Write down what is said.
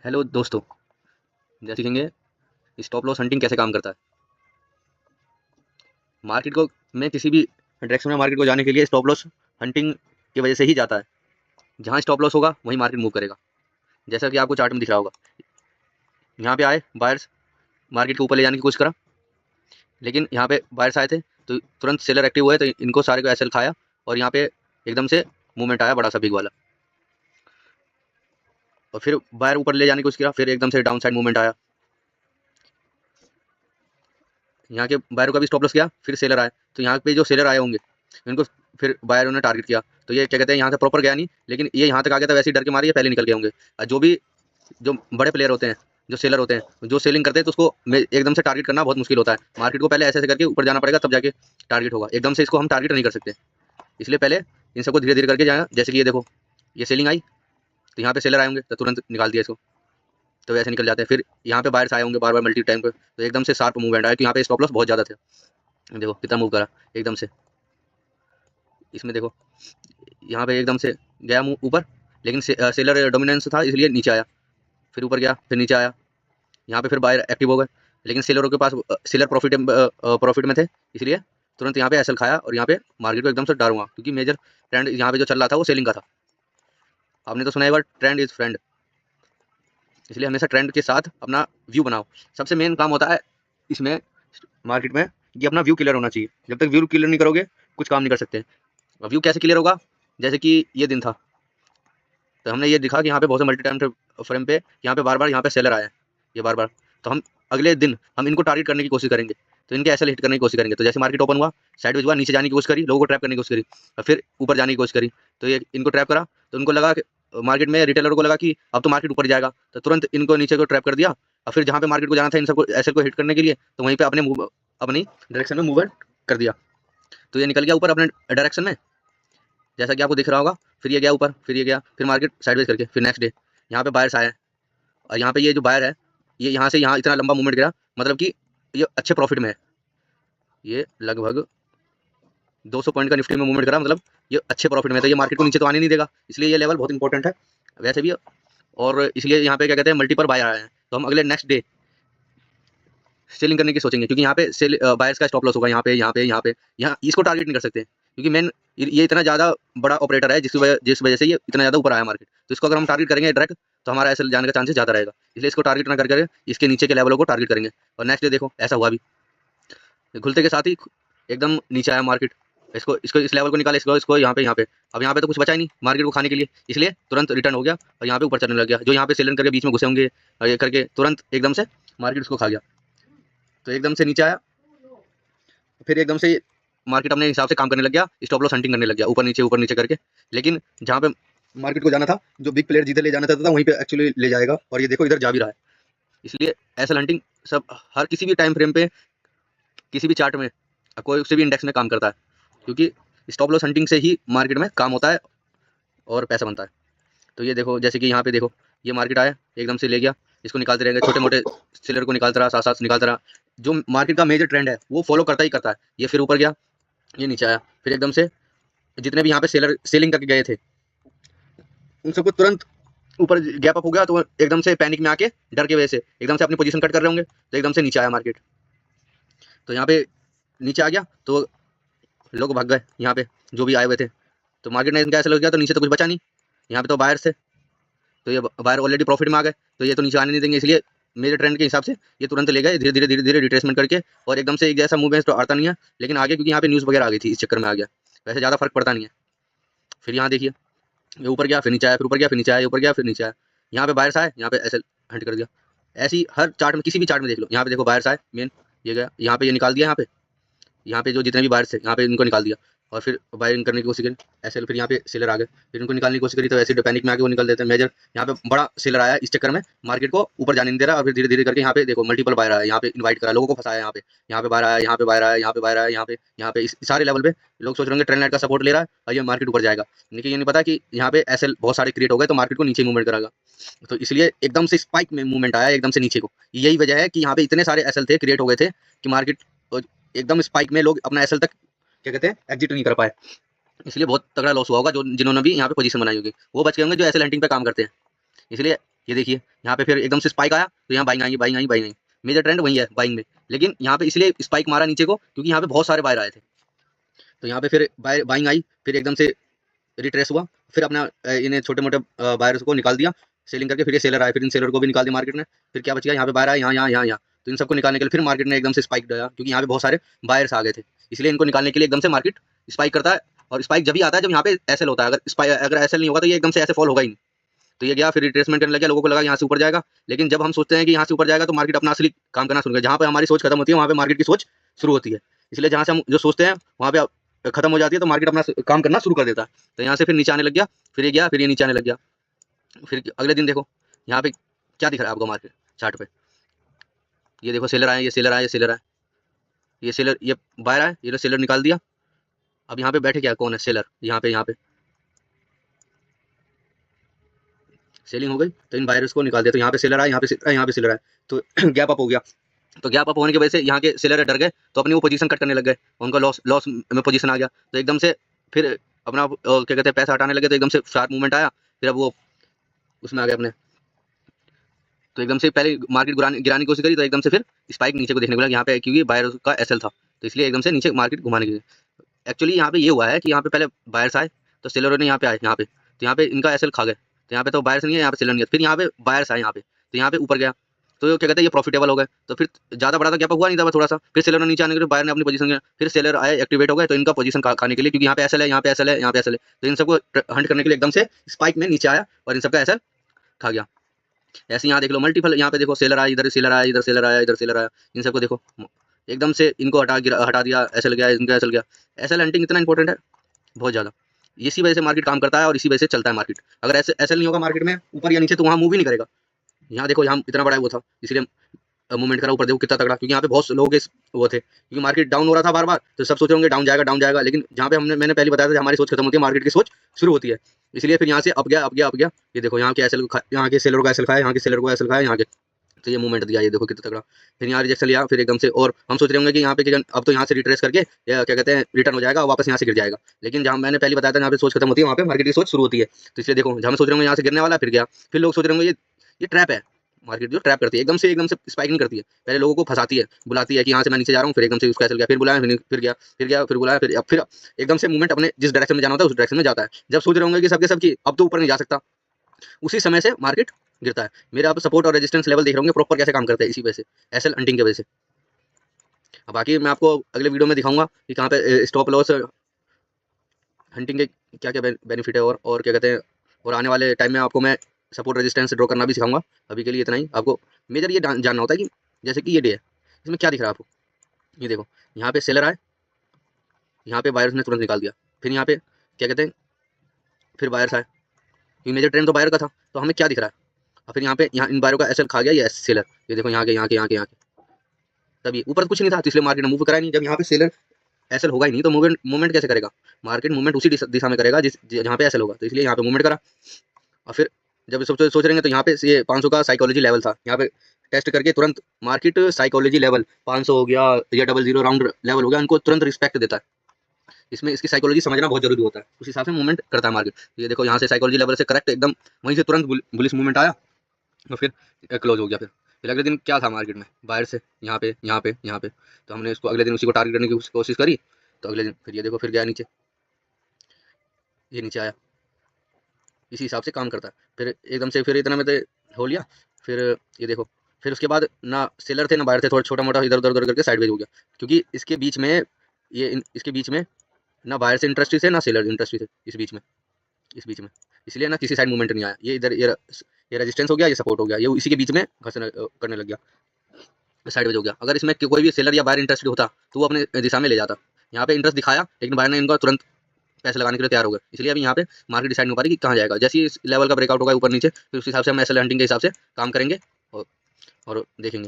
Hello दोस्तों, जैसे सीखेंगे स्टॉप लॉस हंटिंग कैसे काम करता है। मार्केट को में किसी भी डायरेक्शन में मार्केट को जाने के लिए स्टॉप लॉस हंटिंग की वजह से ही जाता है। जहाँ स्टॉप लॉस होगा वहीं मार्केट मूव करेगा। जैसा कि आपको चार्ट में दिख रहा होगा, यहाँ पे आए बायर्स, मार्केट को ऊपर ले जाने की कोशिश करा, लेकिन यहाँ पे बायर्स आए थे तो तुरंत सेलर एक्टिव हुए, तो इनको सारे को एसएल खाया और यहाँ पे एकदम से मूवमेंट आया बड़ा सा बिग वाला, और फिर बायर ऊपर ले जाने की कोशिश किया, फिर एकदम से डाउन साइड मूवमेंट आया। यहाँ के बायर का भी स्टॉप लॉस किया, फिर सेलर आए, तो यहाँ पे जो सेलर आए होंगे इनको फिर बायर ने टारगेट किया, तो ये क्या कहते हैं, यहाँ से प्रॉपर गया नहीं, लेकिन ये यहाँ तक आ गया था, वैसे ही डर के मारे ये पहले निकल गए होंगे। और जो बड़े प्लेयर होते हैं, जो सेलर होते हैं, जो सेलिंग करते हैं, तो उसको एकदम से टारगेट करना बहुत मुश्किल होता है। मार्केट को पहले ऐसे ऐसे करके ऊपर जाना पड़ेगा, तब जाके टारगेट होगा। एकदम से इसको हम टारगेट नहीं कर सकते, इसलिए पहले इन सबको धीरे धीरे करके जाना। जैसे कि ये देखो, ये सेलिंग आई तो यहाँ पे सेलर आए होंगे तो तुरंत निकाल दिया इसको, तो वैसे निकल जाते हैं। फिर यहाँ पे बायर्स आए होंगे बार बार मल्टी टाइम पे, तो एकदम से शार्प मूवमेंट आया कि यहाँ पे स्टॉप लॉस बहुत ज़्यादा थे। देखो कितना मूव करा एकदम से, इसमें देखो यहाँ पे एकदम से गया मुंह ऊपर, लेकिन सेलर डोमिनेंस था इसलिए नीचे आया, फिर ऊपर गया, फिर नीचे आया। यहाँ पे फिर बायर एक्टिव हो गए, लेकिन सेलरों के पास सेलर प्रॉफिट में थे, इसलिए तुरंत यहाँ पे एसएल खाया और यहाँ पे मार्केट को एकदम से डाउन हुआ, क्योंकि मेजर ट्रेंड यहाँ पे जो चल रहा था वो सेलिंग का था। आपने तो सुना है एक बार, ट्रेंड इज फ्रेंड, इसलिए हमेशा ट्रेंड के साथ अपना व्यू बनाओ। सबसे मेन काम होता है इसमें मार्केट में कि अपना व्यू क्लियर होना चाहिए। जब तक व्यू क्लियर नहीं करोगे कुछ काम नहीं कर सकते। व्यू कैसे क्लियर होगा, जैसे कि ये दिन था, तो हमने ये दिखा कि यहाँ पे बहुत से मल्टी टाइम फ्रेम पे यहाँ पे बार बार यहाँ पे सेलर आया है, ये बार बार, तो हम अगले दिन हम इनको टारगेट करने की कोशिश करेंगे, तो इनके एसएल हिट करने की कोशिश करेंगे। तो जैसे मार्केट ओपन हुआ, साइडवेज हुआ, नीचे जाने की कोशिश करी, लोगों को ट्रैप करने की कोशिश करी, और फिर ऊपर जाने की कोशिश करी, तो ये इनको ट्रैप करा, तो उनको लगा कि मार्केट में रिटेलर को लगा कि अब तो मार्केट ऊपर जाएगा, तो तुरंत इनको नीचे को ट्रैप कर दिया। और फिर जहाँ पे मार्केट को जाना था इन सबको एसएल को हिट करने के लिए, तो वहीं पे अपनी डायरेक्शन में मूवमेंट कर दिया, तो ये निकल गया ऊपर अपने डायरेक्शन में, जैसा कि आपको दिख रहा होगा। फिर ये गया ऊपर, फिर ये गया, फिर मार्केट साइडवेज करके फिर नेक्स्ट डे यहाँ पे बायर्स आए हैं, और यहाँ पे ये जो बायर है, ये यहाँ से यहाँ इतना लंबा मूवमेंट गिरा, मतलब कि ये अच्छे प्रॉफिट में है। ये लगभग 200 पॉइंट का निफ्टी में मूवमेंट करा, मतलब ये अच्छे प्रॉफिट में है, तो ये मार्केट को नीचे तो आने नहीं देगा, इसलिए ये लेवल बहुत इंपॉर्टेंट है वैसे भी। और इसलिए यहाँ पे क्या कहते हैं, मल्टीपल बायर आए हैं, तो हम अगले नेक्स्ट डे सेलिंग करने की सोचेंगे, क्योंकि यहाँ पे सेल बायर्स का स्टॉप लॉस होगा, यहाँ पे यहाँ पे यहाँ पे, यहाँ इसको टारगेट नहीं कर सकते, क्योंकि मेन ये इतना ज़्यादा बड़ा ऑपरेटर है जिस वजह से ये इतना ज़्यादा ऊपर आया मार्केट, तो इसको अगर हम टारगेट करेंगे डायरेक्ट, तो हमारा ऐसे जाने का चांसेस ज़्यादा रहेगा, इसलिए इसको टारगेट ना करके इसके नीचे के लेवलों को टारगेट करेंगे। और नेक्स्ट डे देखो ऐसा हुआ भी, खुलते के साथ ही एकदम नीचे आया मार्केट, इसको इसको इस लेवल को निकाले, इसको इसको यहाँ पे, अब यहाँ पे तो कुछ बचा ही नहीं मार्केट को खाने के लिए, इसलिए तुरंत रिटर्न हो गया और यहाँ पे ऊपर चलने लग गया। जो यहाँ पे सेलन करके बीच में घुसे होंगे और ये करके तुरंत एकदम से मार्केट उसको खा गया, तो एकदम से नीचे आया, फिर एकदम से मार्केट अपने हिसाब से काम करने लग गया, स्टॉप लॉस हंटिंग करने लग गया, ऊपर नीचे करके। लेकिन जहाँ पे मार्केट को जाना था, जो बिग प्लेयर जिधर ले जाना चाहता था वहीं पे एक्चुअली ले जाएगा, और ये देखो इधर जा भी रहा है। इसलिए एसएल हंटिंग सब हर किसी भी टाइम फ्रेम पे, किसी भी चार्ट में, कोई से भी इंडेक्स में काम करता है, क्योंकि स्टॉप लॉस हंटिंग से ही मार्केट में काम होता है और पैसा बनता है। तो ये देखो, जैसे कि यहाँ पे देखो, ये मार्केट आया एकदम से ले गया, इसको निकालते रहेंगे, छोटे मोटे सेलर को निकालता रहा, साथ साथ निकालता रहा। जो मार्केट का मेजर ट्रेंड है वो फॉलो करता ही करता है। ये फिर ऊपर गया, ये नीचे आया, फिर एकदम से जितने भी यहाँ पे सेलर सेलिंग करके गए थे उन सबको तुरंत ऊपर गैप अप हो गया, तो एकदम से पैनिक में आके डर के वजह से एकदम से अपनी पोजीशन कट कर रहे होंगे, तो एकदम से नीचे आया मार्केट। तो यहाँ पे नीचे आ गया तो लोग भाग गए यहाँ पे, जो भी आए हुए थे, तो मार्केट ने इनका ऐसा लग गया, तो नीचे तो कुछ बचा नहीं, यहाँ पे तो बायर्स थे, तो ये बायर ऑलरेडी प्रॉफिट में आ गए, तो ये तो नीचे आने नहीं देंगे, इसलिए मेरे ट्रेंड के हिसाब से ये तुरंत ले गए, धीरे धीरे रिट्रेसमेंट करके, और एकदम से एक जैसा मूवमेंट तो आता नहीं है, लेकिन आगे क्योंकि यहाँ पे न्यूज़ वगैरह आ गई थी, इस चक्कर में आ गया, वैसे ज़्यादा फर्क पड़ता नहीं है। फिर यहाँ देखिए, ये ऊपर गया, फिर नीचे आया, फिर ऊपर गया, फिर नीचे आया, ऊपर गया, फिर नीचे आया, यहाँ पे बायर्स आए, यहाँ पे ऐसे हंट कर दिया। ऐसे ही हर चार्ट में, किसी भी चार्ट में देख लो, यहाँ पे देखो बायर्स आए मेन, ये गया यहाँ पे, ये निकाल दिया, यहाँ पे जो जितने भी बायर्स थे यहाँ पे इनको निकाल दिया, और फिर बायरिंग करने की कोशिश करी ऐसे, फिर यहाँ पे सेलर आ गए, फिर इनको निकालने की कोशिश करी, तो ऐसे पैनिक में आके वो निकल देते हैं मेजर। यहाँ पे बड़ा सेलर आया, इस चक्कर में मार्केट को ऊपर जाने नहीं दे रहा, और फिर धीरे धीरे करके यहाँ पे देखो मल्टीपल बायर आया, यहाँ पे इन्वाइट करा, लोगों को फंसाया, यहाँ पे बायर आया, यहाँ पे बायर आया, यहाँ पे बायर आया, यहाँ पे इस सारे लेवल पे लोग सोच रहे होंगे ट्रेंड लाइन का सपोर्ट ले रहा है और ये मार्केट ऊपर जाएगा, लेकिन ये नहीं पता कि यहाँ पे ऐसे बहुत सारे क्रिएट हो गए, तो मार्केट को नीचे मूवमेंट कराएगा। तो इसलिए एकदम से स्पाइक में मूवमेंट आया एकदम से नीचे को, यही वजह है कि यहाँ पे इतने सारे एसएल थे, क्रिएट हो गए थे, कि मार्केट एकदम स्पाइक में लोग अपना एसएल तक क्या कहते हैं एग्जिट नहीं कर पाए, इसलिए बहुत तगड़ा लॉस हुआ होगा। जो जिन्होंने भी यहाँ पे पोजीशन बनाई होगी वो बच गए होंगे, जो एसएल हंटिंग पे काम करते हैं। इसलिए ये देखिए यहाँ पे फिर एकदम से स्पाइक आया तो यहाँ buying I buying I buying I. Major trend वही है बाइंग में, लेकिन यहाँ पे इसलिए स्पाइक मारा नीचे को क्योंकि यहाँ पे बहुत सारे बायर आए थे। तो यहाँ पे फिर बाइंग आई, फिर एकदम से रिट्रेस हुआ, फिर अपना इन्हें छोटे मोटे बायर्स को निकाल दिया सेलिंग करके। फिर ये सेलर आए, फिर इन सेलर को भी निकाल दिया मार्केट ने। फिर क्या बच गया, यहाँ पे बायर आए, यहाँ यहाँ यहाँ यहाँ। तो इन सबको निकालने के लिए फिर मार्केट ने एकदम से स्पाइक दिया क्योंकि यहाँ पे बहुत सारे बायर्स आ गए थे, इसलिए इनको निकालने के लिए एकदम से मार्केट स्पाइक करता है। और स्पाइक जब ही आता है जब यहाँ पे एसएल होता है, अगर एसएल नहीं होगा तो ये एकदम से ऐसे फॉल होगा ही नहीं। तो ये गया, फिर रिट्रेसमेंट करने लगा, लोगों को लगा यहाँ से ऊपर जाएगा, लेकिन जब हम सोचते हैं कि यहाँ से ऊपर जाएगा तो मार्केट अपना असली काम करना शुरू कर। जहाँ पे हमारी सोच खत्म होती है वहाँ पे मार्केट की सोच शुरू होती है। इसलिए जहाँ से हम जो सोचते हैं वहाँ पे खत्म हो जाती है तो मार्केट अपना काम करना शुरू कर देता है। तो यहाँ से फिर नीचे आने लग गया, फिर ये गया, फिर ये नीचे आने लग गया। फिर अगले दिन देखो यहाँ पे क्या दिख रहा है आपको मार्केट चार्ट पे। ये देखो सेलर आए, ये सेलर आए, ये सेलर आए, ये सेलर, ये बायर आए, ये सेलर निकाल दिया। अब यहाँ पे बैठे क्या, कौन है सेलर, यहाँ पे सेलिंग हो गई तो इन बायर्स को निकाल दिया। तो यहाँ पे सेलर आए, यहाँ पे सेलर आए, यहाँ पे सेलर आए, तो गैप अप हो गया। तो गैप अप होने की वजह से यहाँ के सेलर डर गए तो अपनी वो पोजीशन कट करने लग गए, उनका लॉस लॉस में पोजीशन आ गया। तो एकदम से फिर अपना क्या कहते हैं पैसा हटाने लगे, तो एकदम से शार्प मूवमेंट आया, फिर अब वो उसमें आ गए अपने। तो एकदम से पहले मार्केट गिराने की कोशिश करी, तो एकदम से फिर स्पाइक नीचे को देखने को मिला यहाँ पे, क्योंकि बायर का एसएल था, तो इसलिए एकदम से नीचे मार्केट घुमाने के लिए। एक्चुअली यहाँ पे ये हुआ है कि यहाँ पे पहले बायर्स आए तो सेलरों ने यहाँ पे आए, यहाँ पे तो यहाँ पे इनका एसएल खा गए, तो यहाँ पे तो बायर्स नहीं है, यहाँ पे सेलर नहीं है। फिर यहाँ पे बायर्स आए यहाँ पे, तो यहाँ पे ऊपर गया, तो क्या कहते हैं ये प्रॉफिटेबल हो गए। तो फिर ज़्यादा बड़ा था, गैप हुआ नहीं था थोड़ा सा, फिर सेलर ने नीचे आने के लिए बायर ने अपनी पोजीशन किया, फिर सेलर आए एक्टिवेट हो गए, तो इनका पोजीशन खाने के लिए, क्योंकि यहाँ पे एसएल है, यहाँ पे एसएल है, यहाँ पे एसएल है, तो इन सबको हंट करने के लिए एकदम से स्पाइक में नीचे आया और इन सबका एसएल खा गया। ऐसे यहाँ देख लो मल्टीपल, यहाँ पे देखो सेलर आया, इधर सेलर आया, इधर सेलर आया, इधर सेलर आया, इन सबको देखो एकदम से इनको हटा दिया, एसएल गया, इनका एसएल गया। एसएल हंटिंग इतना इंपॉर्टेंट है बहुत ज़्यादा, इसी वजह से मार्केट काम करता है और इसी वजह से चलता है मार्केट। अगर ऐसे एसएल नहीं होगा मार्केट में ऊपर या नीचे तो वहाँ मूव ही नहीं करेगा। यहाँ देखो यहाँ इतना बड़ा वो था, इसलिए मूवमेंट करा ऊपर, देखो कितना तगड़ा, क्योंकि यहाँ पे बहुत लोगों के वो थे, क्योंकि मार्केट डाउन हो रहा था बार बार, तो सब सोच रहे होंगे डाउन जाएगा, लेकिन जहाँ पे मैंने पहले बताया था हमारी सोच खत्म होती है, मार्केट की सोच शुरू होती है, इसलिए फिर यहाँ से अब गया। ये देखो यहाँ के एसएल, यहाँ के सेलर को एसएल खाया, यहाँ के सेलर को एसएल खाया, यहाँ के, तो ये मूवमेंट दिया, ये देखो कितना तगड़ा। फिर यहाँ रिजेक्शन लिया, फिर एकदम से, और हम सोच रहे होंगे कि यहाँ पे अब तो यहाँ से रिट्रेस करके या क्या कहते हैं रिटर्न हो जाएगा, वापस यहाँ से गिर जाएगा, लेकिन जहाँ मैंने पहले बताया था यहाँ पे सोच खत्म होती है वहाँ पे मार्केट की सोच शुरू होती है। तो इसलिए देखो जहाँ सोच रहे होंगे यहाँ से गिरने वाला, फिर गया, फिर लोग सोच रहे होंगे ये ट्रैप है। मार्केट जो ट्रैप करती है एकदम से स्पाइक नहीं करती है, पहले लोगों को फंसाती है, बुलाती है कि यहाँ से मैं नीचे जा रहा हूँ, फिर एकदम से उसका चल गया, फिर बुलाया, फिर गया, फिर बुलाया, फिर एकदम से मूवमेंट अपने जिस डायरेक्शन में जाना होता है उस डायरेक्शन में जाता है। जब सोच रहे होंगे कि सबके सब की अब तो ऊपर नहीं जा सकता, उसी समय से मार्केट गिरता है। मेरे आप सपोर्ट और रेजिस्टेंस लेवल देख रहे होंगे प्रॉपर कैसे काम करते हैं, इसी वजह से एसएल हंटिंग की वजह से। अब बाकी मैं आपको अगले वीडियो में दिखाऊंगा कि कहाँ पे स्टॉप लॉस हंटिंग के क्या क्या बेनिफिट है, और क्या कहते हैं, और आने वाले टाइम में आपको मैं सपोर्ट रेजिस्टेंस ड्रॉ करना भी सिखाऊंगा। अभी के लिए इतना ही, आपको मेजर ये जानना होता है कि जैसे कि ये डे है, इसमें क्या दिख रहा है आपको, ये देखो यहाँ पे सेलर आए, यहाँ पे बायर्स ने तुरंत निकाल दिया, फिर यहाँ पे क्या कहते हैं फिर बायर्स आए, ये मेजर ट्रेंड तो बायर का था, तो हमें क्या दिख रहा है, और फिर यहाँ इन बायरों का एसएल खा गया ये सेलर, ये देखो यहाँ के तभी ऊपर कुछ नहीं था, तो इसलिए मार्केट ने मूव करा नहीं। जब यहाँ पे सेलर एसएल होगा ही नहीं तो मूवमेंट कैसे करेगा मार्केट, मूवमेंट उसी दिशा में करेगा जिस जहाँ पे एसएल होगा, तो इसलिए यहाँ पे मूवमेंट करा। और फिर जब सोच रहे हैं तो यहाँ पे ये 500 का साइकोलॉजी लेवल था, यहाँ पे टेस्ट करके तुरंत मार्केट साइकोलॉजी लेवल 500 हो गया या 00 राउंड लेवल हो गया, उनको तुरंत रिस्पेक्ट देता है। इसमें इसकी साइकोलॉजी समझना बहुत जरूरी होता है, उस हिसाब से मूवमेंट करता है मार्केट। ये देखो यहाँ से साइकोलॉजी लेवल से करेक्ट एकदम वहीं से तुरंत बुलिश मूवमेंट आया और फिर क्लोज हो गया। फिर अगले दिन क्या था मार्केट में, बाहर से यहाँ पे, तो हमने इसको अगले दिन उसी को टारगेट करने की कोशिश करी, तो अगले दिन फिर ये देखो फिर गया नीचे, ये नीचे आया, इसी हिसाब से काम करता है। फिर एकदम से फिर इतना में तो हो लिया, फिर ये देखो फिर उसके बाद ना सेलर थे ना बायर थे, थोड़ा छोटा मोटा इधर उधर करके साइडवेज हो गया, क्योंकि इसके बीच में इसके बीच में ना बायर से इंटरेस्टी थे ना सेलर इंटरेस्टी थे, इस बीच में इसलिए ना किसी साइड मूवमेंट नहीं आया। ये इधर ये रेजिस्टेंस हो गया, ये सपोर्ट हो गया, ये इसी के बीच में घर्षण करने लग गया, साइडवेज हो गया। अगर इसमें कोई भी सेलर या बायर इंटरेस्टेड होता तो वो अपने दिशा में ले जाता, यहाँ पे इंटरेस्ट दिखाया लेकिन बायर ने इनका तुरंत पैसे लगाने के लिए तैयार हो गए, इसलिए अभी यहाँ पे मार्केट डिसाइड नहीं हो पा रही कि कहाँ जाएगा। जैसे ही इस लेवल का ब्रेकआउट होगा ऊपर नीचे, फिर उस हिसाब से हम एसएल हंटिंग के हिसाब से काम करेंगे और देखेंगे।